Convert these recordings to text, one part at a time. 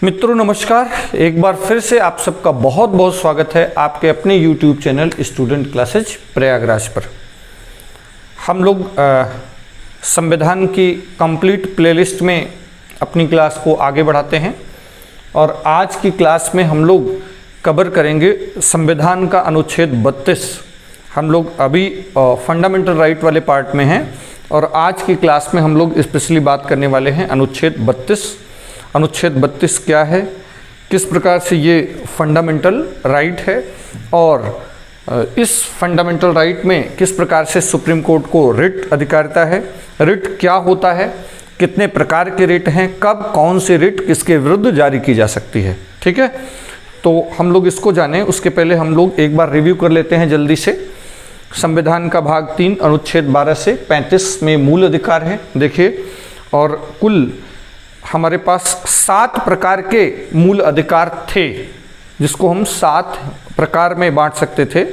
मित्रों नमस्कार, एक बार फिर से आप सबका बहुत बहुत स्वागत है आपके अपने YouTube channel student classes Prayagraj पर। हम लोग संविधान की कंप्लीट प्लेलिस्ट में अपनी क्लास को आगे बढ़ाते हैं और आज की क्लास में हम लोग कवर करेंगे संविधान का अनुच्छेद 32। हम लोग अभी फंडामेंटल राइट वाले पार्ट में हैं और आज की क्लास में हम लोग स्पेशली बात करने वाले हैं अनुच्छेद 32। अनुच्छेद 32 क्या है, किस प्रकार से ये फंडामेंटल राइट है और इस फंडामेंटल राइट में किस प्रकार से सुप्रीम कोर्ट को रिट अधिकारिता है, रिट क्या होता है, कितने प्रकार के रिट हैं, कब कौन सी रिट किसके विरुद्ध जारी की जा सकती है। ठीक है, तो हम लोग इसको जानें उसके पहले हम लोग एक बार रिव्यू कर लेते हैं जल्दी से। संविधान का भाग 3 अनुच्छेद 12 से 35 में मूल अधिकार है। देखिए, और कुल हमारे पास 7 प्रकार के मूल अधिकार थे जिसको हम 7 प्रकार में बांट सकते थे।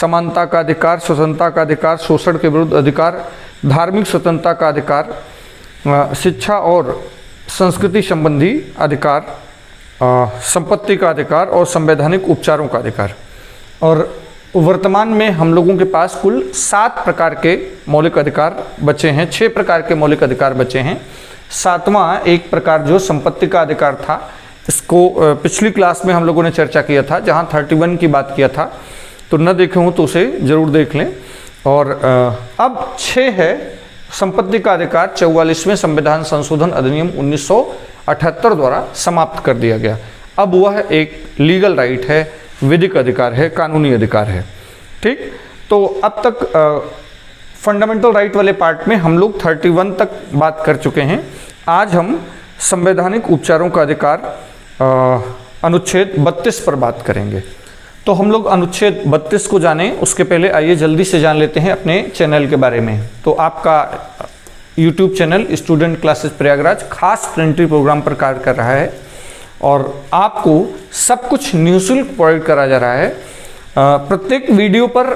समानता का अधिकार, स्वतंत्रता का अधिकार, शोषण के विरुद्ध अधिकार, धार्मिक स्वतंत्रता का अधिकार, शिक्षा और संस्कृति संबंधी अधिकार, संपत्ति का अधिकार और संवैधानिक उपचारों का अधिकार। और वर्तमान में हम लोगों के पास कुल 7 प्रकार के मौलिक अधिकार बचे हैं, 6 प्रकार के मौलिक अधिकार बचे हैं। 7वां एक प्रकार जो संपत्ति का अधिकार था, इसको पिछली क्लास में हम लोगों ने चर्चा किया था जहां 31 की बात किया था, तो न देखे हो तो उसे जरूर देख लें। और अब 6 है संपत्ति का अधिकार, 44वें संविधान संशोधन अधिनियम 1978 द्वारा समाप्त कर दिया गया। अब वह एक लीगल राइट है, विधिक अधिकार है, कानूनी अधिकार है। ठीक, तो अब तक फंडामेंटल राइट वाले पार्ट में हम लोग 31 तक बात कर चुके हैं। आज हम संवैधानिक उपचारों का अधिकार अनुच्छेद 32 पर बात करेंगे। तो हम लोग अनुच्छेद 32 को जानें उसके पहले आइए जल्दी से जान लेते हैं अपने चैनल के बारे में। तो आपका YouTube channel student classes Prayagraj खास प्रिंटरी प्रोग्राम पर कार्य कर रहा है और आपको सब कुछ निःशुल्क प्रोवाइड करा जा रहा है। प्रत्येक वीडियो पर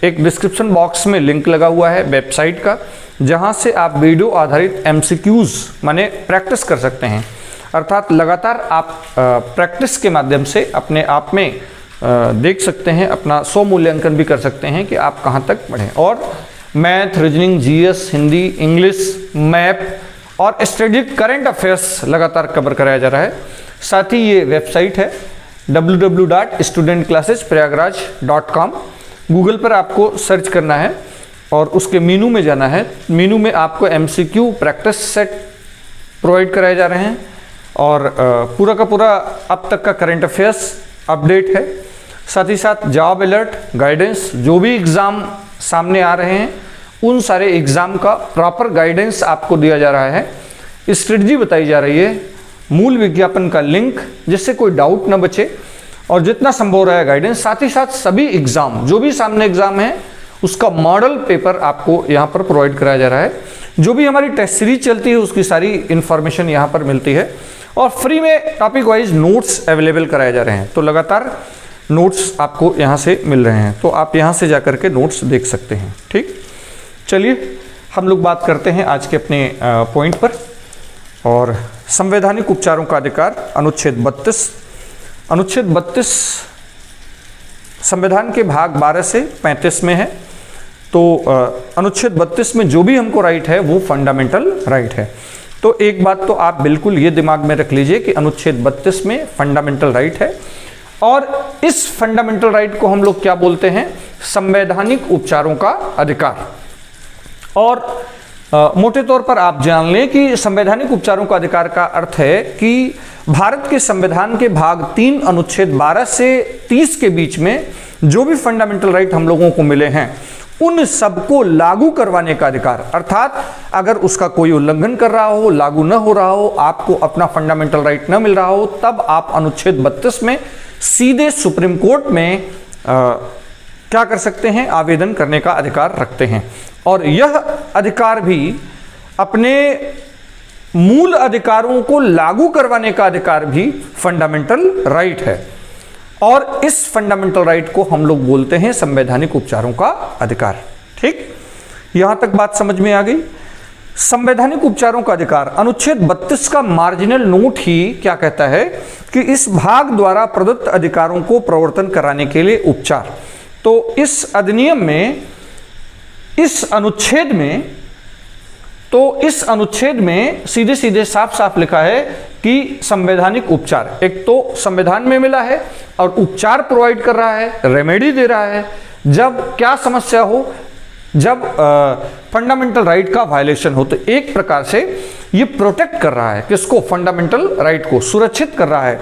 एक डिस्क्रिप्शन बॉक्स में लिंक लगा हुआ है वेबसाइट का, जहां से आप वीडियो आधारित MCQs माने प्रैक्टिस कर सकते हैं। अर्थात लगातार आप प्रैक्टिस के माध्यम से अपने आप में देख सकते हैं, अपना स्व मूल्यांकन भी कर सकते हैं कि आप कहां तक बढ़े। और math, reasoning, GS, Hindi, English, map और स्ट्रेटेजिक करंट अफेयर्स लगातार कवर कराया जा रहा है। साथ ही ये वेबसाइट है www.studentclassesprayagraj.com। गूगल पर आपको सर्च करना है और उसके मेनू में जाना है। मेनू में आपको MCQ प्रैक्टिस सेट प्रोवाइड कराए जा रहे हैं और पूरा का पूरा अब तक का करंट अफेयर्स अपडेट है। साथ ही साथ जॉब अलर्ट, गाइडेंस, जो भी एग्ज़ाम सामने आ रहे हैं उन सारे एग्ज़ाम का प्रॉपर गाइडेंस आपको दिया जा रहा है। स्ट्रेटजी बताई जा रही है, मूल विज्ञापन का लिंक, जिससे कोई डाउट न बचे और जितना संभव रहा है गाइडेंस। साथ ही साथ सभी एग्जाम, जो भी सामने एग्जाम है उसका मॉडल पेपर आपको यहाँ पर प्रोवाइड कराया जा रहा है। जो भी हमारी टेस्ट सीरीज चलती है उसकी सारी इंफॉर्मेशन यहाँ पर मिलती है और फ्री में टॉपिक वाइज नोट्स अवेलेबल कराए जा रहे हैं। तो लगातार नोट्स आपको यहाँ से मिल रहे हैं, तो आप यहाँ से जाकर के नोट्स देख सकते हैं। ठीक, चलिए हम लोग बात करते हैं आज के अपने पॉइंट पर। और संवैधानिक उपचारों का अधिकार अनुच्छेद 32। अनुच्छेद 32 संविधान के भाग 12 से 35 में है। तो अनुच्छेद 32 में जो भी हमको राइट है वो फंडामेंटल राइट है। तो एक बात तो आप बिल्कुल ये दिमाग में रख लीजिए कि अनुच्छेद 32 में फंडामेंटल राइट है और इस फंडामेंटल राइट को हम लोग क्या बोलते हैं, संवैधानिक उपचारों का अधिकार। और मोटे तौर पर आप जान लें कि संवैधानिक उपचारों का अधिकार का अर्थ है कि भारत के संविधान के भाग 3 अनुच्छेद 12 से 30 के बीच में जो भी फंडामेंटल राइट हम लोगों को मिले हैं उन सबको लागू करवाने का अधिकार। अर्थात अगर उसका कोई उल्लंघन कर रहा हो, लागू न हो रहा हो, आपको अपना फंडामेंटल राइट न मिल रहा हो, तब आप अनुच्छेद 32 में सीधे सुप्रीम कोर्ट में क्या कर सकते हैं, आवेदन करने का अधिकार रखते हैं। और यह अधिकार भी अपने मूल अधिकारों को लागू करवाने का अधिकार भी फंडामेंटल राइट है और इस फंडामेंटल राइट को हम लोग बोलते हैं संवैधानिक उपचारों का अधिकार। ठीक, यहां तक बात समझ में आ गई। संवैधानिक उपचारों का अधिकार, अनुच्छेद 32 का मार्जिनल नोट ही क्या कहता है कि इस भाग द्वारा प्रदत्त अधिकारों को प्रवर्तन कराने के लिए उपचार। तो इस अधिनियम में, इस अनुच्छेद में सीधे सीधे साफ साफ लिखा है कि संवैधानिक उपचार, एक तो संविधान में मिला है और उपचार प्रोवाइड कर रहा है, रेमेडी दे रहा है। जब क्या समस्या हो, जब फंडामेंटल राइट का वायलेशन हो, तो एक प्रकार से ये प्रोटेक्ट कर रहा है किसको, फंडामेंटल राइट को सुरक्षित कर रहा है।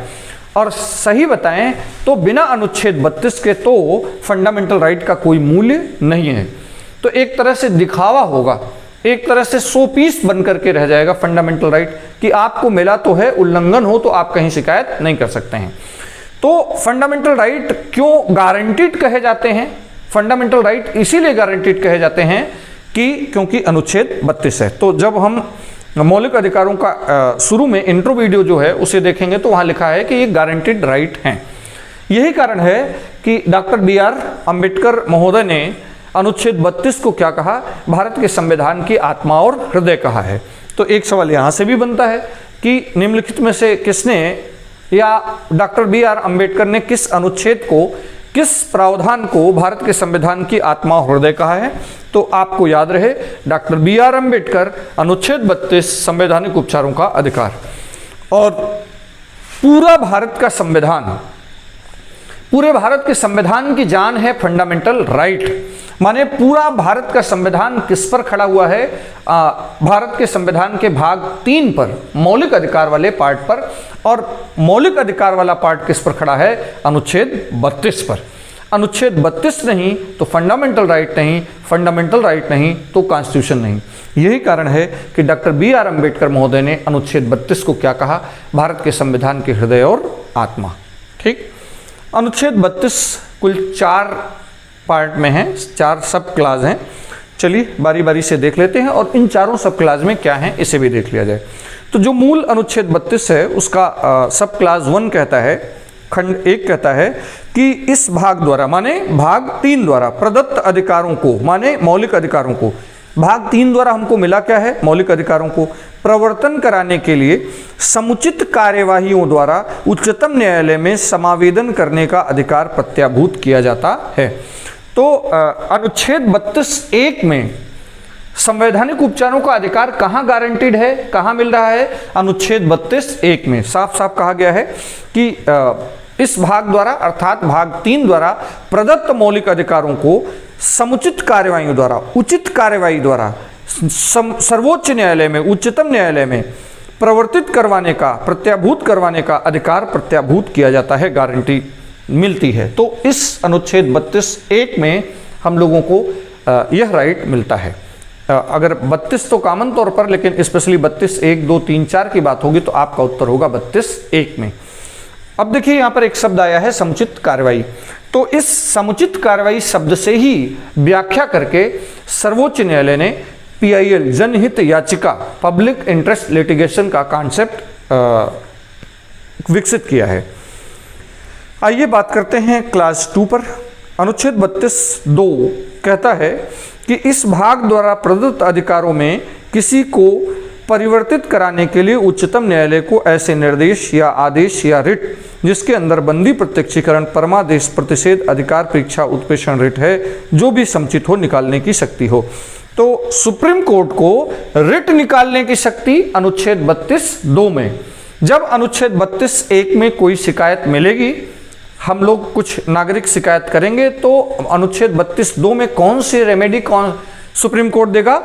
और सही बताएं तो बिना अनुच्छेद 32 के तो फंडामेंटल राइट का कोई मूल्य नहीं है। तो एक तरह से दिखावा होगा, एक तरह से शो पीस बन करके रह जाएगा फंडामेंटल राइट कि आपको मिला तो है, उल्लंघन हो तो आप कहीं शिकायत नहीं कर सकते हैं। तो फंडामेंटल राइट क्यों गारंटीड कहे जाते हैं? फंडामेंटल राइट इसीलिए गारंटीड कहे जाते हैं कि क्योंकि अनुच्छेद 32 है। तो जब हम मौलिक अधिकारों का शुरू में इंट्रो वीडियो जो है उसे देखेंगे तो वहां लिखा है कि ये गारंटीड राइट हैं। यही कारण है कि डॉक्टर BR अंबेडकर महोदय ने अनुच्छेद 32 को क्या कहा, भारत के संविधान की आत्मा और हृदय कहा है। तो एक सवाल यहां से भी बनता है कि निम्नलिखित में से किसने या डॉक्टर BR अंबेडकर ने किस अनुच्छेद को, किस प्रावधान को भारत के संविधान की आत्मा और हृदय कहा है? तो आपको याद रहे, डॉक्टर BR अंबेडकर, अनुच्छेद 32 संवैधानिक उपचारों का अधिकार। और पूरा भारत का संविधान, पूरे भारत के संविधान की जान है फंडामेंटल राइट। माने पूरा भारत का संविधान किस पर खड़ा हुआ है? भारत के संविधान के भाग 3 पर, मौलिक अधिकार वाले पार्ट पर। और मौलिक अधिकार वाला पार्ट किस पर खड़ा है? अनुच्छेद 32 पर। अनुच्छेद 32 नहीं तो फंडामेंटल राइट नहीं, फंडामेंटल राइट नहीं तो कॉन्स्टिट्यूशन नहीं। यही कारण है कि डॉक्टर BR अंबेडकर महोदय ने अनुच्छेद 32 को क्या कहा, भारत के संविधान के हृदय और आत्मा। ठीक, अनुच्छेद 32 कुल 4 पार्ट में है, 4 सब क्लास हैं। चलिए बारी बारी से देख लेते हैं और इन चारों सब क्लास में क्या है इसे भी देख लिया जाए। तो जो मूल अनुच्छेद 32 है उसका सब क्लास 1 कहता है, खंड 1 कहता है कि इस भाग द्वारा, माने भाग 3 द्वारा प्रदत्त अधिकारों को, माने मौलिक अधिकारों को, भाग 3 द्वारा हमको मिला क्या है? मौलिक अधिकारों को प्रवर्तन कराने के लिए समुचित कार्यवाहियों द्वारा उच्चतम न्यायालय में समावेदन करने का अधिकार प्रत्याभूत किया जाता है। तो अनुच्छेद 32(1) में संवैधानिक उपचारों का अधिकार कहाँ गारंटीड है, कहाँ मिल रहा है? अनुच्छेद 32(1) में साफ साफ कहा गया है कि इस भाग द्वारा अर्थात भाग 3 द्वारा प्रदत्त मौलिक अधिकारों को समुचित कार्यवाहियों द्वारा, उचित कार्यवाही द्वारा सर्वोच्च न्यायालय में, उच्चतम न्यायालय में प्रवर्तित करवाने का, प्रत्याभूत करवाने का अधिकार प्रत्याभूत किया जाता है, गारंटी मिलती है। तो इस अनुच्छेद 32(1) में हम लोगों को यह राइट मिलता है। अगर 32 तो कॉमन तौर पर, लेकिन स्पेशली 32(1), 2, 3, 4 की बात होगी तो आपका उत्तर होगा 32(1) में। अब देखिए यहाँ पर एक शब्द आया है समुचित कार्रवाई। तो इस समुचित कार्रवाई शब्द से ही व्याख्या करके सर्वोच्च न्यायालय ने PIL, जनहित याचिका, पब्लिक इंटरेस्ट लिटिगेशन का कॉन्सेप्ट विकसित किया है। आइए बात करते हैं क्लास 2 पर। अनुच्छेद 32(2) कहता है कि इस भाग द्वारा प्रदत्त अधिकारों में किसी को परिवर्तित कराने के लिए उच्चतम न्यायालय को ऐसे निर्देश या आदेश या रिट जिसके अंदर बंदी प्रत्यक्षीकरण, परमादेश, प्रतिषेध, अधिकार परीक्षा, उत्प्रेषण रिट है, जो भी समुचित हो, निकालने की शक्ति हो। तो सुप्रीम कोर्ट को रिट निकालने की शक्ति अनुच्छेद 32(2) में। जब अनुच्छेद 32(1) में कोई शिकायत मिलेगी, हम लोग कुछ नागरिक शिकायत करेंगे, तो अनुच्छेद 32(2) में कौन सी रेमेडी सुप्रीम कोर्ट देगा?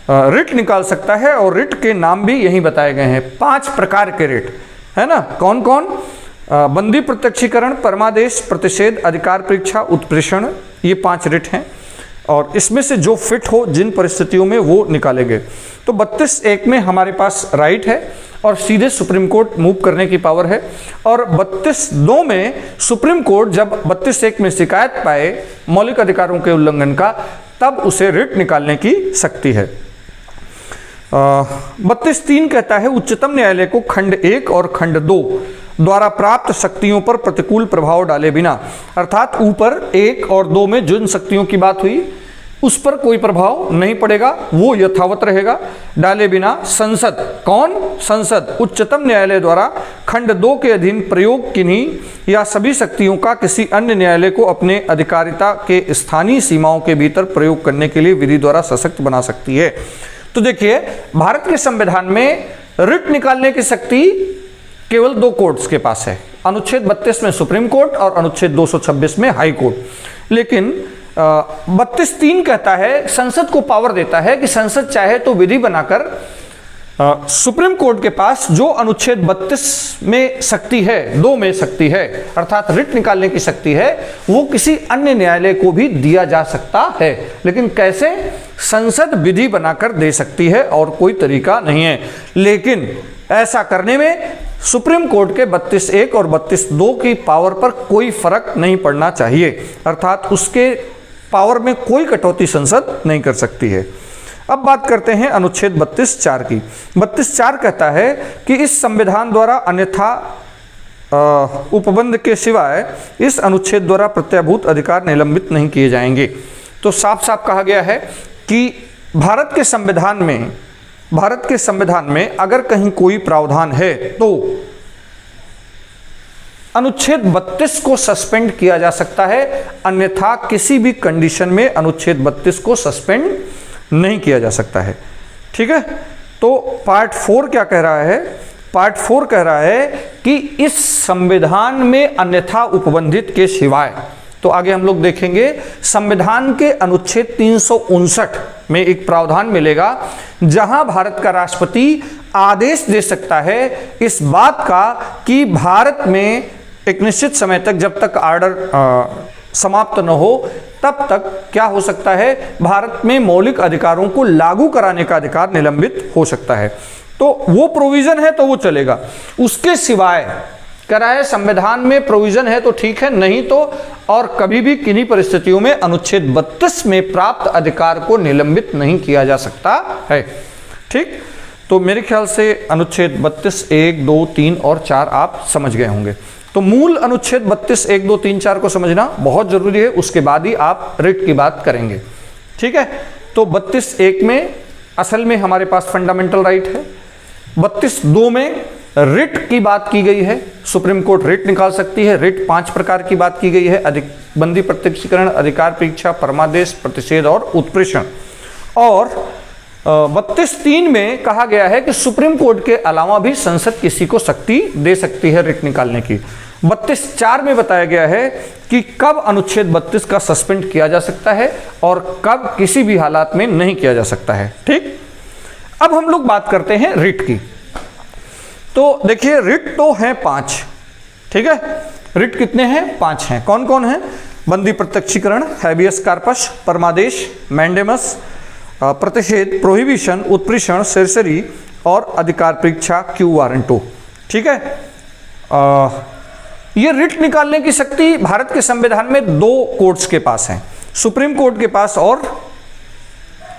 रिट निकाल सकता है। और रिट के नाम भी यही बताए गए हैं, 5 प्रकार के रिट है ना। कौन कौन? बंदी प्रत्यक्षीकरण, परमादेश, प्रतिषेध, अधिकार परीक्षा, उत्प्रेषण, ये 5 रिट हैं। और इसमें से जो फिट हो जिन परिस्थितियों में वो निकालेंगे। तो 32(1) में हमारे पास राइट है और सीधे सुप्रीम कोर्ट मूव करने की पावर है। और 32(2) में सुप्रीम कोर्ट जब 32(1) में शिकायत पाए मौलिक अधिकारों के उल्लंघन का, तब उसे रिट निकालने की शक्ति है। 32(3) कहता है उच्चतम न्यायालय को खंड 1 और खंड 2 द्वारा प्राप्त शक्तियों पर प्रतिकूल प्रभाव डाले बिना, अर्थात ऊपर 1 और 2 में जिन शक्तियों की बात हुई उस पर कोई प्रभाव नहीं पड़ेगा, वो यथावत रहेगा डाले बिना। संसद, कौन? संसद उच्चतम न्यायालय द्वारा खंड 2 के अधीन प्रयोग किन्हीं या सभी शक्तियों का किसी अन्य न्यायालय को अपने अधिकारिता के स्थानीय सीमाओं के भीतर प्रयोग करने के लिए विधि द्वारा सशक्त बना सकती है। तो देखिए, भारत के संविधान में रिट निकालने की शक्ति केवल 2 कोर्ट्स के पास है, अनुच्छेद 32 में सुप्रीम कोर्ट और अनुच्छेद 226 में हाई कोर्ट। लेकिन 32(3) कहता है, संसद को पावर देता है कि संसद चाहे तो विधि बनाकर सुप्रीम कोर्ट के पास जो अनुच्छेद 32 में शक्ति है, 2 में शक्ति है, अर्थात रिट निकालने की शक्ति है, वो किसी अन्य न्यायालय को भी दिया जा सकता है। लेकिन कैसे? संसद विधि बनाकर दे सकती है और कोई तरीका नहीं है। लेकिन ऐसा करने में सुप्रीम कोर्ट के 32(1) और 32(2) की पावर पर कोई फर्क नहीं पड़ना चाहिए, अर्थात उसके पावर में कोई कटौती संसद नहीं कर सकती है। अब बात करते हैं अनुच्छेद 32(4) की। 32(4) कहता है कि इस संविधान द्वारा अन्यथा उपबंध के सिवाय इस अनुच्छेद द्वारा प्रत्याभूत अधिकार निलंबित नहीं किए जाएंगे। तो साफ साफ कहा गया है कि भारत के संविधान में अगर कहीं कोई प्रावधान है तो अनुच्छेद 32 को सस्पेंड किया जा सकता है, अन्यथा किसी भी कंडीशन में अनुच्छेद 32 को सस्पेंड नहीं किया जा सकता है। ठीक है, तो पार्ट 4 क्या कह रहा है? पार्ट 4 कह रहा है कि इस संविधान में अन्यथा उपबंधित के सिवाय, तो आगे हम लोग देखेंगे, संविधान के अनुच्छेद 359 में एक प्रावधान मिलेगा जहां भारत का राष्ट्रपति आदेश दे सकता है इस बात का कि भारत में एक निश्चित समय तक, जब तक ऑर्डर समाप्त न हो तब तक क्या हो सकता है, भारत में मौलिक अधिकारों को लागू कराने का अधिकार निलंबित हो सकता है। तो वो प्रोविजन है तो वो चलेगा, उसके सिवाय कह रहा है संविधान में प्रोविजन है तो ठीक है, नहीं तो और कभी भी किन्हीं परिस्थितियों में अनुच्छेद 32 में प्राप्त अधिकार को निलंबित नहीं किया जा सकता है। ठीक, तो मेरे ख्याल से अनुच्छेद 32 1, 2, 3 और 4 आप समझ गए होंगे। तो मूल अनुच्छेद 32 1, 2, 3, 4 को समझना बहुत जरूरी है, उसके बाद ही आप रिट की बात करेंगे। ठीक है, तो 32(1) में असल में हमारे पास फंडामेंटल राइट है। 32(2) में रिट की बात की गई है, सुप्रीम कोर्ट रिट निकाल सकती है। रिट 5 प्रकार की बात की गई है: अधिबंधी प्रत्यक्षीकरण, अधिकार परीक्षा, परमादेश, प्रतिषेध और उत्प्रेषण। और 32(3) में कहा गया है कि सुप्रीम कोर्ट के अलावा भी संसद किसी को शक्ति दे सकती है रिट निकालने की। 32(4) में बताया गया है कि कब अनुच्छेद 32 का सस्पेंड किया जा सकता है और कब किसी भी हालात में नहीं किया जा सकता है। ठीक, अब हम लोग बात करते हैं रिट की। तो देखिए, रिट तो हैं 5। ठीक है, रिट कितने हैं? 5 हैं। कौन कौन है? बंदी प्रत्यक्षीकरण, हैबियस कार्पस, परमादेश, मैंडेमस, प्रतिषेध, प्रोहिबिशन, उत्प्रेषण, सरसरी और अधिकार परीक्षा, क्यू वारंटो। ठीक है, ये रिट निकालने की शक्ति भारत के संविधान में 2 कोर्ट्स के पास है, सुप्रीम कोर्ट के पास और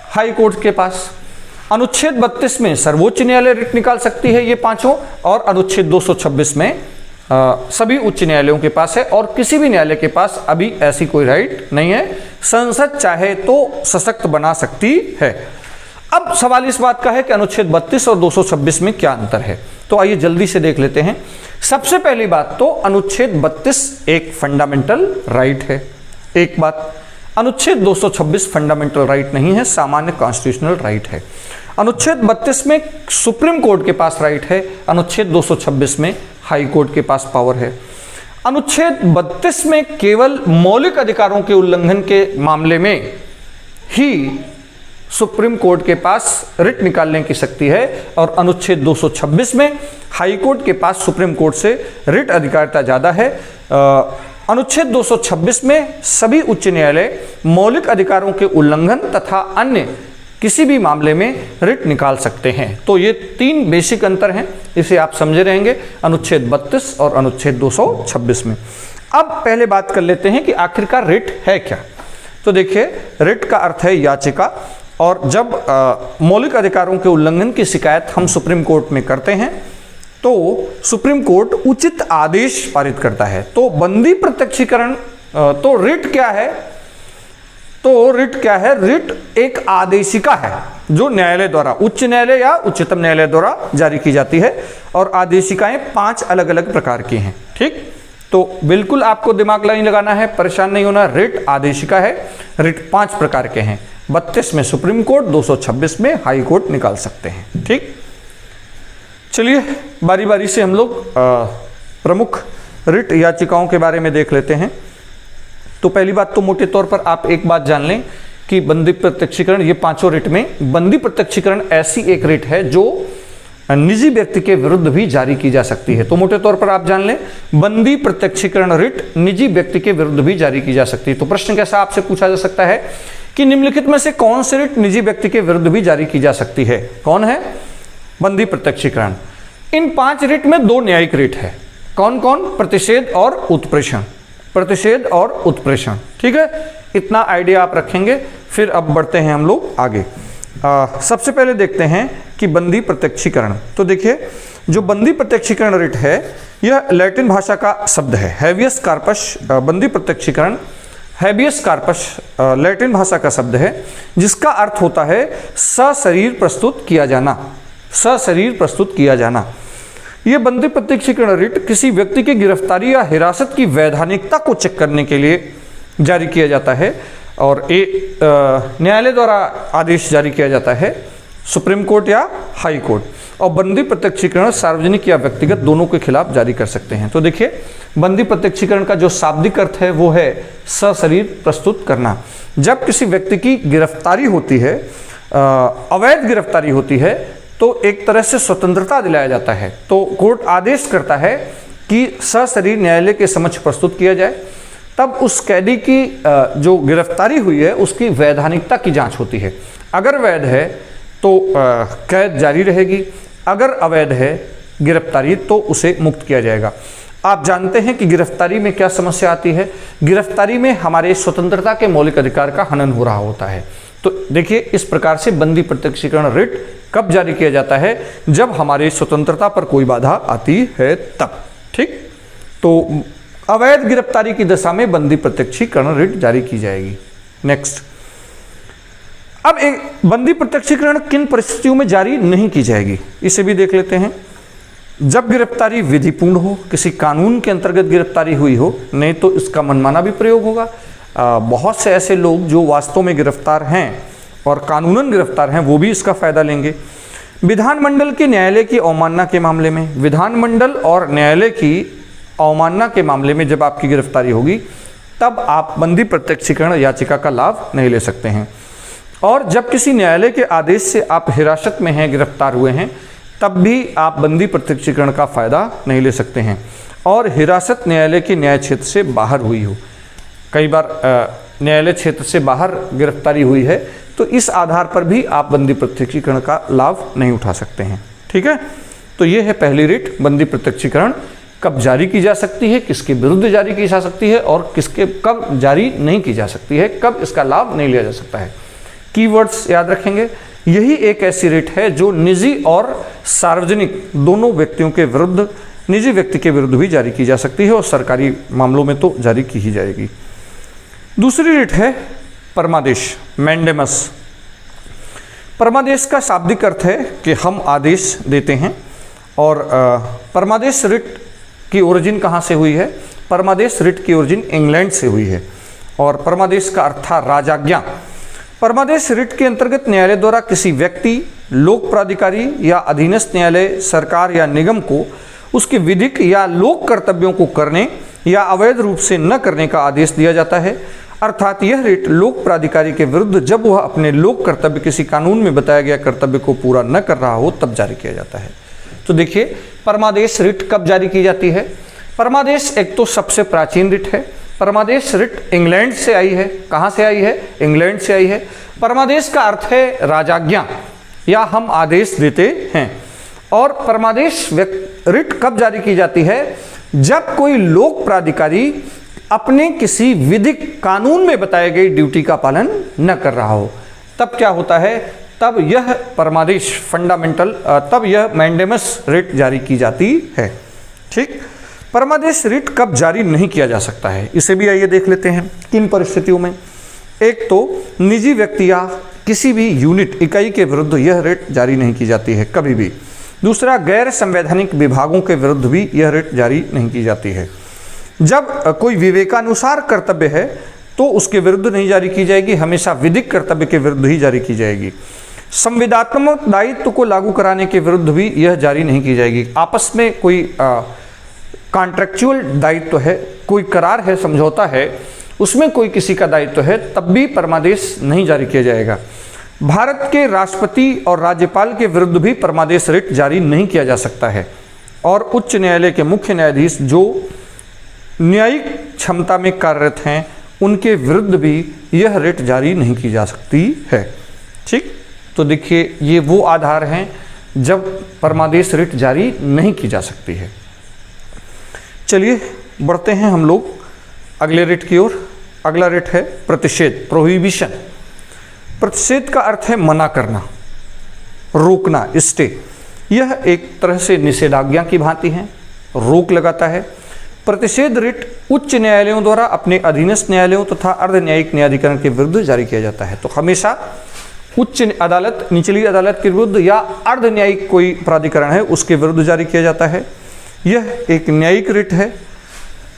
हाई कोर्ट के पास। अनुच्छेद 32 में सर्वोच्च न्यायालय रिट निकाल सकती है, ये 5, और अनुच्छेद 226 में सभी उच्च न्यायालयों के पास है, और किसी भी न्यायालय के पास अभी ऐसी कोई राइट नहीं है। संसद चाहे तो सशक्त बना सकती है। अब सवाल इस बात का है कि अनुच्छेद 32 और 226 में क्या अंतर है, तो आइए जल्दी से देख लेते हैं। सबसे पहली बात तो अनुच्छेद 32 एक फंडामेंटल राइट है। एक बात, अनुच्छेद 226 फंडामेंटल राइट नहीं है, सामान्य कॉन्स्टिट्यूशनल राइट है। अनुच्छेद 32 में सुप्रीम कोर्ट के पास राइट है, अनुच्छेद 226 में हाई कोर्ट के पास पावर है। अनुच्छेद 32 में केवल मौलिक अधिकारों के उल्लंघन के मामले में ही सुप्रीम कोर्ट के पास रिट निकालने की शक्ति है, और अनुच्छेद 226 में हाई कोर्ट के पास सुप्रीम कोर्ट से रिट अधिकारिता ज़्यादा है। अनुच्छेद 226 में सभी उच्च न्यायालय मौलिक अधिकारों के उल्लंघन तथा अन्य किसी भी मामले में रिट निकाल सकते हैं। तो ये 3 बेसिक अंतर हैं, इसे आप समझे रहेंगे अनुच्छेद 32 और अनुच्छेद 226 में। अब पहले बात कर लेते हैं कि आखिरकार रिट है क्या। तो देखिए, रिट का अर्थ है याचिका, और जब मौलिक अधिकारों के उल्लंघन की शिकायत हम सुप्रीम कोर्ट में करते हैं तो सुप्रीम कोर्ट उचित आदेश पारित करता है। तो बंदी प्रत्यक्षीकरण, तो रिट क्या है? तो रिट क्या है? रिट एक आदेशिका है जो न्यायालय द्वारा, उच्च न्यायालय या उच्चतम न्यायालय द्वारा जारी की जाती है, और आदेशिकाएं 5 अलग अलग प्रकार की हैं। ठीक, तो बिल्कुल आपको दिमाग नहीं लगाना है, परेशान नहीं होना। रिट आदेशिका है, रिट 5 प्रकार के हैं। 32 में सुप्रीम कोर्ट, 226 में हाई कोर्ट निकाल सकते हैं। ठीक, चलिए बारी बारी से हम लोग प्रमुख रिट याचिकाओं के बारे में देख लेते हैं। तो पहली बात तो मोटे तौर पर आप एक बात जान लें कि बंदी प्रत्यक्षीकरण, ये 5 रिट में बंदी प्रत्यक्षीकरण ऐसी एक रिट है जो निजी व्यक्ति के विरुद्ध भी जारी की जा सकती है। तो मोटे तौर पर आप जान लें, बंदी प्रत्यक्षीकरण रिट निजी व्यक्ति के विरुद्ध भी जारी की जा सकती है। तो प्रश्न कैसा आपसे पूछा जा सकता है कि निम्नलिखित में से कौन सी रिट निजी व्यक्ति के विरुद्ध भी जारी की जा सकती है? कौन है? बंदी प्रत्यक्षीकरण। इन 5 रिट में 2 न्यायिक रिट है। कौन कौन? प्रतिषेध और उत्प्रेषण। प्रतिषेध और उत्प्रेषण। ठीक है, इतना आइडिया आप रखेंगे। फिर अब बढ़ते हैं हम लोग आगे। सबसे पहले देखते हैं कि बंदी प्रत्यक्षीकरण। तो देखिए, जो बंदी प्रत्यक्षीकरण रिट है यह लैटिन भाषा का शब्द है, हैबियस कार्पस। बंदी प्रत्यक्षीकरण हैबियस कार्पस लैटिन भाषा का शब्द है, जिसका अर्थ होता है सशरीर प्रस्तुत किया जाना। सशरीर प्रस्तुत किया जाना। यह बंदी प्रत्यक्षीकरण रिट किसी व्यक्ति की गिरफ्तारी या हिरासत की वैधानिकता को चेक करने के लिए जारी किया जाता है, और न्यायालय द्वारा आदेश जारी किया जाता है, सुप्रीम कोर्ट या हाई कोर्ट। और बंदी प्रत्यक्षीकरण सार्वजनिक या व्यक्तिगत दोनों के खिलाफ जारी कर सकते हैं। तो देखिए, बंदी प्रत्यक्षीकरण का जो शाब्दिक अर्थ है वो है सशरीर प्रस्तुत करना। जब किसी व्यक्ति की गिरफ्तारी होती है, अवैध गिरफ्तारी होती है, तो एक तरह से स्वतंत्रता दिलाया जाता है। तो कोर्ट आदेश करता है कि सशरीर न्यायालय के समक्ष प्रस्तुत किया जाए। तब उस कैदी की जो गिरफ्तारी हुई है उसकी वैधानिकता की जांच होती है। अगर वैध है तो कैद जारी रहेगी, अगर अवैध है गिरफ्तारी तो उसे मुक्त किया जाएगा। आप जानते हैं कि गिरफ्तारी में क्या समस्या आती है? गिरफ्तारी में हमारे स्वतंत्रता के मौलिक अधिकार का हनन हो रहा होता है। तो देखिए, इस प्रकार से बंदी प्रत्यक्षीकरण रिट कब जारी किया जाता है? जब हमारी स्वतंत्रता पर कोई बाधा आती है तब। ठीक, तो अवैध गिरफ्तारी की दशा में बंदी प्रत्यक्षीकरण रिट जारी की जाएगी। नेक्स्ट, अब एक बंदी प्रत्यक्षीकरण किन परिस्थितियों में जारी नहीं की जाएगी, इसे भी देख लेते हैं। जब गिरफ्तारी विधिपूर्ण हो, किसी कानून के अंतर्गत गिरफ्तारी हुई हो, नहीं तो इसका मनमाना भी प्रयोग होगा। बहुत से ऐसे लोग जो वास्तव में गिरफ्तार हैं और कानूनन गिरफ्तार हैं, वो भी इसका फायदा लेंगे। विधानमंडल के न्यायालय की अवमानना के मामले में, विधानमंडल और न्यायालय की अवमानना के मामले में जब आपकी गिरफ्तारी होगी, तब आप बंदी प्रत्यक्षीकरण याचिका का लाभ नहीं ले सकते हैं। और जब किसी न्यायालय के आदेश से आप हिरासत में हैं, गिरफ्तार हुए हैं, तब भी आप बंदी प्रत्यक्षीकरण का फायदा नहीं ले सकते हैं। और हिरासत न्यायालय के न्याय क्षेत्र से बाहर हुई हो, कई बार न्यायालय क्षेत्र से बाहर गिरफ्तारी हुई है, तो इस आधार पर भी आप बंदी प्रत्यक्षीकरण का लाभ नहीं उठा सकते हैं। ठीक है, तो ये है पहली रिट, बंदी प्रत्यक्षीकरण कब जारी की जा सकती है, किसके विरुद्ध जारी की जा सकती है, और किसके कब जारी नहीं की जा सकती है, कब इसका लाभ नहीं लिया जा सकता है। कीवर्ड्स याद रखेंगे। यही एक ऐसी रिट है जो निजी और सार्वजनिक दोनों व्यक्तियों के विरुद्ध, निजी व्यक्ति के विरुद्ध भी जारी की जा सकती है, और सरकारी मामलों में तो जारी की ही जाएगी। दूसरी रिट है परमादेश, मैंडेमस। परमादेश का शाब्दिक अर्थ है कि हम आदेश देते हैं। और परमादेश रिट की ओरिजिन कहाँ से हुई है? परमादेश रिट की ओरिजिन इंग्लैंड से हुई है, और परमादेश का अर्थ था राजाज्ञा। परमादेश रिट के अंतर्गत न्यायालय द्वारा किसी व्यक्ति, लोक प्राधिकारी या अधीनस्थ न्यायालय, सरकार या निगम को उसके विधिक या लोक कर्तव्यों को करने या अवैध रूप से न करने का आदेश दिया जाता है। अर्थात यह रिट लोक प्राधिकारी के विरुद्ध जब वह अपने लोक कर्तव्य, किसी कानून में बताया गया कर्तव्य को पूरा न कर रहा हो, तब जारी किया जाता है। तो देखिए, परमादेश रिट कब जारी की जाती है? परमादेश एक तो सबसे प्राचीन रिट है। परमादेश रिट इंग्लैंड से आई है। कहाँ से आई है? इंग्लैंड से आई है। परमादेश का अर्थ है राजाज्ञा या हम आदेश देते हैं। और परमादेश रिट कब जारी की जाती है? जब कोई लोक प्राधिकारी अपने किसी विधिक कानून में बताई गई ड्यूटी का पालन न कर रहा हो, तब क्या होता है? तब यह परमादेश फंडामेंटल, तब यह मैंडेमस रिट जारी की जाती है। ठीक, परमादेश रिट कब जारी नहीं किया जा सकता है, इसे भी आइए देख लेते हैं। किन परिस्थितियों में? एक तो निजी व्यक्ति या किसी भी यूनिट इकाई के विरुद्ध यह रिट जारी नहीं की जाती है कभी भी। दूसरा, गैर संवैधानिक विभागों के विरुद्ध भी यह रिट जारी नहीं की जाती है। जब कोई विवेकानुसार कर्तव्य है तो उसके विरुद्ध नहीं जारी की जाएगी, हमेशा विधिक कर्तव्य के विरुद्ध ही जारी की जाएगी। संविदात्मक दायित्व को लागू कराने के विरुद्ध भी यह जारी नहीं की जाएगी। आपस में कोई कॉन्ट्रेक्चुअल दायित्व है, कोई करार है, समझौता है, उसमें कोई किसी का दायित्व है, तब भी परमादेश नहीं जारी किया जाएगा। भारत के राष्ट्रपति और राज्यपाल के विरुद्ध भी परमादेश रिट जारी नहीं किया जा सकता है। और उच्च न्यायालय के मुख्य न्यायाधीश जो न्यायिक क्षमता में कार्यरत हैं उनके विरुद्ध भी यह रिट जारी नहीं की जा सकती है। ठीक, तो देखिए ये वो आधार हैं जब परमादेश रिट जारी नहीं की जा सकती है। चलिए बढ़ते हैं हम लोग अगले रिट की ओर। अगला रिट है प्रतिषेध, प्रोहिबिशन। प्रतिषेध का अर्थ है मना करना, रोकना, स्टे। यह एक तरह से निषेधाज्ञा की भांति है, रोक लगाता है। प्रतिषेध रिट उच्च न्यायालयों द्वारा अपने अधीनस्थ न्यायालयों तथा अर्ध न्यायिक न्यायाधिकरण के विरुद्ध जारी किया जाता है। तो हमेशा उच्च अदालत, निचली अदालत के विरुद्ध या अर्ध न्यायिक कोई प्राधिकरण है उसके विरुद्ध जारी किया जाता है। यह एक न्यायिक रिट है।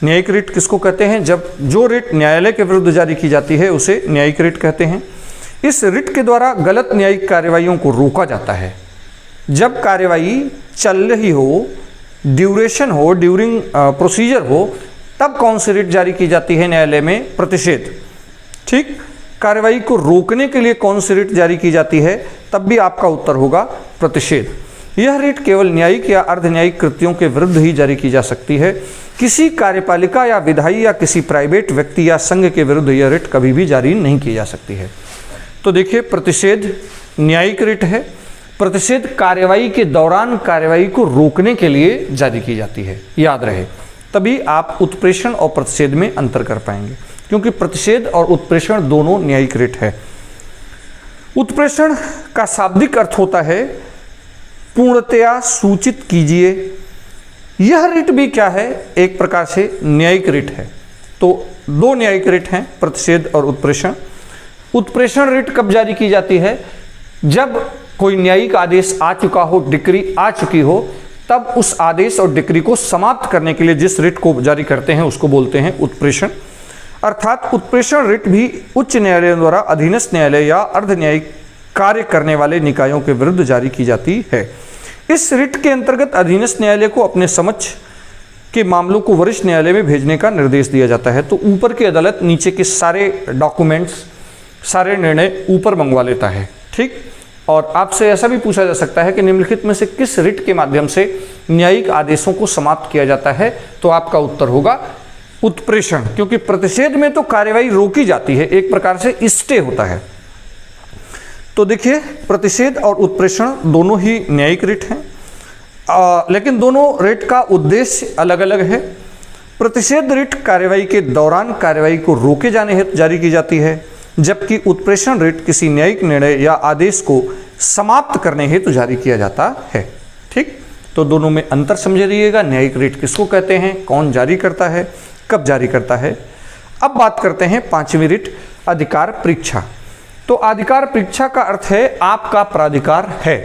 न्यायिक रिट किसको कहते हैं? जब जो रिट न्यायालय के विरुद्ध जारी की जाती है उसे न्यायिक रिट कहते हैं। इस रिट के द्वारा गलत न्यायिक कार्यवाहियों को रोका जाता है। जब कार्यवाही चल रही हो, ड्यूरेशन हो, ड्यूरिंग प्रोसीजर हो, तब कौन सी रिट जारी की जाती है न्यायालय में? प्रतिषेध। ठीक, कार्यवाही को रोकने के लिए कौन सी रिट जारी की जाती है? तब भी आपका उत्तर होगा प्रतिषेध। यह रिट केवल न्यायिक या अर्ध न्यायिक कृत्यों के विरुद्ध ही जारी की जा सकती है। किसी कार्यपालिका या विधायी या किसी प्राइवेट व्यक्ति या संघ के विरुद्ध यह रिट कभी भी जारी नहीं की जा सकती है। तो देखिए प्रतिषेध न्यायिक रिट है। प्रतिषेध कार्यवाही के दौरान कार्यवाही को रोकने के लिए जारी की जाती है, याद रहे। तभी आप उत्प्रेषण और प्रतिषेध में अंतर कर पाएंगे, क्योंकि प्रतिषेध और उत्प्रेषण दोनों न्यायिक रिट है। उत्प्रेषण का शाब्दिक अर्थ होता है पूर्णतया सूचित कीजिए। यह रिट भी क्या है? एक प्रकार से न्यायिक रिट है। तो दो न्यायिक रिट हैं, प्रतिषेध और उत्प्रेषण। उत्प्रेषण रिट कब जारी की जाती है? जब कोई न्यायिक आदेश आ चुका हो, डिक्री आ चुकी हो, तब उस आदेश और डिक्री को समाप्त करने के लिए जिस रिट को जारी करते हैं उसको बोलते हैं उत्प्रेषण। अर्थात उत्प्रेषण रिट भी उच्च न्यायालयों द्वारा अधीनस्थ न्यायालय या अर्ध न्यायिक कार्य करने वाले निकायों के विरुद्ध जारी की जाती है। इस रिट के अंतर्गत अधीनस्थ न्यायालय को अपने समक्ष के मामलों को वरिष्ठ न्यायालय में भेजने का निर्देश दिया जाता है। तो ऊपर की अदालत नीचे के सारे डॉक्यूमेंट्स, सारे निर्णय ऊपर मंगवा लेता है। ठीक, और आपसे ऐसा भी पूछा जा सकता है कि निम्नलिखित में से किस रिट के माध्यम से न्यायिक आदेशों को समाप्त किया जाता है? तो आपका उत्तर होगा उत्प्रेषण, क्योंकि प्रतिषेध में तो कार्यवाही रोकी जाती है, एक प्रकार से स्टे होता है। तो देखिए प्रतिषेध और उत्प्रेषण दोनों ही न्यायिक रिट हैं, लेकिन दोनों रिट का उद्देश्य अलग अलग है। प्रतिषेध रिट कार्यवाही के दौरान कार्यवाही को रोके जाने हेतु जारी की जाती है, जबकि उत्प्रेषण रिट किसी न्यायिक निर्णय या आदेश को समाप्त करने हेतु जारी किया जाता है। ठीक, तो दोनों में अंतर समझे रहिएगा। न्यायिक रिट किसको कहते हैं, कौन जारी करता है, कब जारी करता है। अब बात करते हैं पांचवी रिट, अधिकार परीक्षा। तो अधिकार परीक्षा का अर्थ है आपका प्राधिकार है,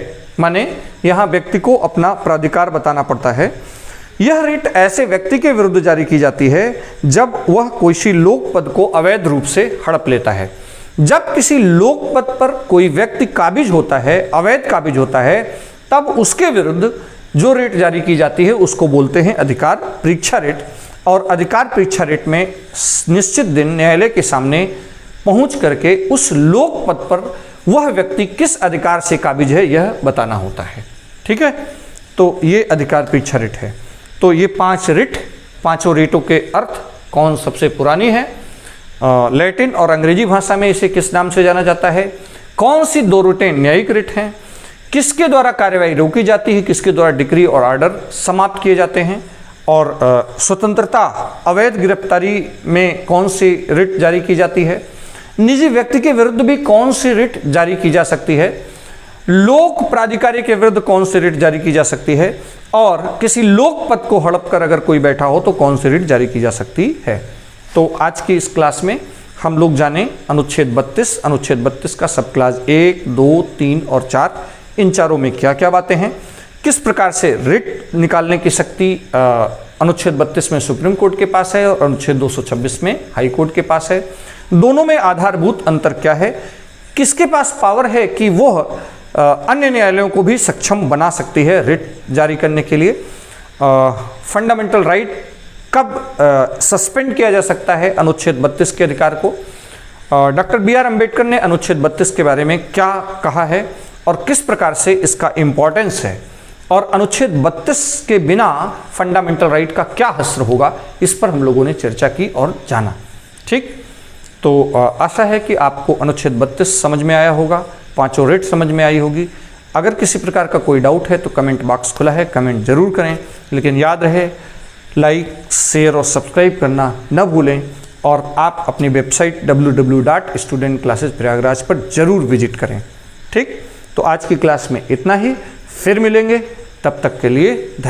माने यहाँ व्यक्ति को अपना प्राधिकार बताना पड़ता है। यह रिट ऐसे व्यक्ति के विरुद्ध जारी की जाती है जब वह किसी लोक पद को अवैध रूप से हड़प लेता है। जब किसी लोक पद पर कोई व्यक्ति काबिज होता है, अवैध काबिज होता है, तब उसके विरुद्ध जो रिट जारी की जाती है उसको बोलते हैं अधिकार परीक्षा रिट। और अधिकार परीक्षा रिट में निश्चित दिन न्यायालय के सामने पहुंच करके उस लोक पद पर वह व्यक्ति किस अधिकार से काबिज है यह बताना होता है। ठीक है, तो ये अधिकार परीक्षा रिट है। तो ये पांच रिट, पांचों रिटों के अर्थ कौन सबसे पुरानी है? लैटिन और अंग्रेजी भाषा में इसे किस नाम से जाना जाता है? कौन सी दो रिटें न्यायिक रिट हैं? किसके द्वारा कार्यवाही रोकी जाती है, किसके द्वारा डिक्री और आर्डर समाप्त किए जाते हैं? और स्वतंत्रता, अवैध गिरफ्तारी में कौन सी रिट जारी की जाती है? निजी व्यक्ति के विरुद्ध भी कौन सी रिट जारी की जा सकती है? लोक प्राधिकारी के विरुद्ध कौन सी रिट जारी की जा सकती है? और किसी लोक पद को हड़प कर अगर कोई बैठा हो तो कौन सी रिट जारी की जा सकती है? तो आज की इस क्लास में हम लोग जाने अनुच्छेद 32 का सब क्लास 1, 2, 3 और 4, इन चारों में क्या क्या बातें हैं, किस प्रकार से रिट निकालने की शक्ति अनुच्छेद 32 में सुप्रीम कोर्ट के पास है और अनुच्छेद 226 में हाई कोर्ट के पास है, दोनों में आधारभूत अंतर क्या है, किसके पास पावर है कि वह अन्य न्यायालयों को भी सक्षम बना सकती है रिट जारी करने के लिए, फंडामेंटल राइट कब सस्पेंड किया जा सकता है अनुच्छेद 32 के अधिकार को, डॉक्टर बी आर अम्बेडकर ने अनुच्छेद 32 के बारे में क्या कहा है और किस प्रकार से इसका इंपॉर्टेंस है, और अनुच्छेद 32 के बिना फंडामेंटल राइट का क्या असर होगा, इस पर हम लोगों ने चर्चा की और जाना। ठीक, तो आशा है कि आपको अनुच्छेद 32 समझ में आया होगा, पांचों रिट समझ में आई होगी। अगर किसी प्रकार का कोई डाउट है तो कमेंट बॉक्स खुला है, कमेंट जरूर करें, लेकिन याद रहे लाइक, शेयर और सब्सक्राइब करना न भूलें, और आप अपनी वेबसाइट www.studentclassesprayagraj पर जरूर विजिट करें। ठीक, तो आज की क्लास में इतना ही, फिर मिलेंगे, तब तक के लिए धन्यवाद।